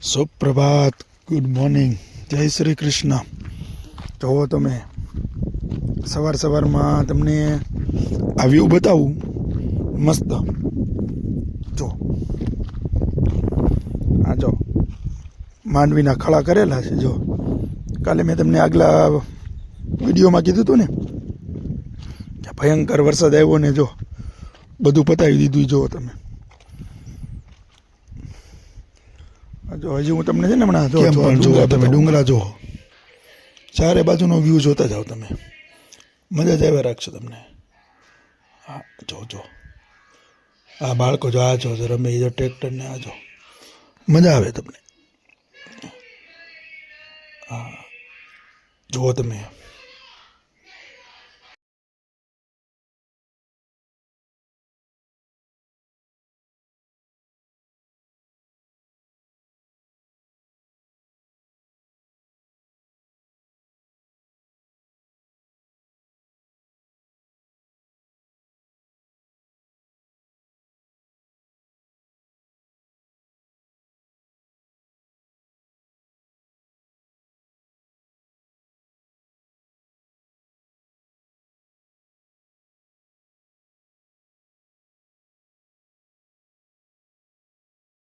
સુપ્રભાત, good morning, જય શ્રી કૃષ્ણ. જુઓ તમે, સવારમાં તમને આ વ્યૂ બતાવું મસ્ત. જો આ જો માંડવીના ખળા કરેલા છે. જો કાલે મેં તમને આગલા વિડીયોમાં કીધું હતું ને કે ભયંકર વરસાદ આવ્યો ને જો બધું પતાવી દીધું. જો તમે જો હજી હું તમને છે ને હમણાં જો તમે ડુંગરા જો ચારે બાજુનો વ્યૂ જોતા જાઓ તમે, મજા જ આવ્યા રાખશો તમને. હા જો આ બાળકો જો આ જો રમે જો ટ્રેક્ટર ને આ જો મજા આવે તમને. હા જુઓ તમે.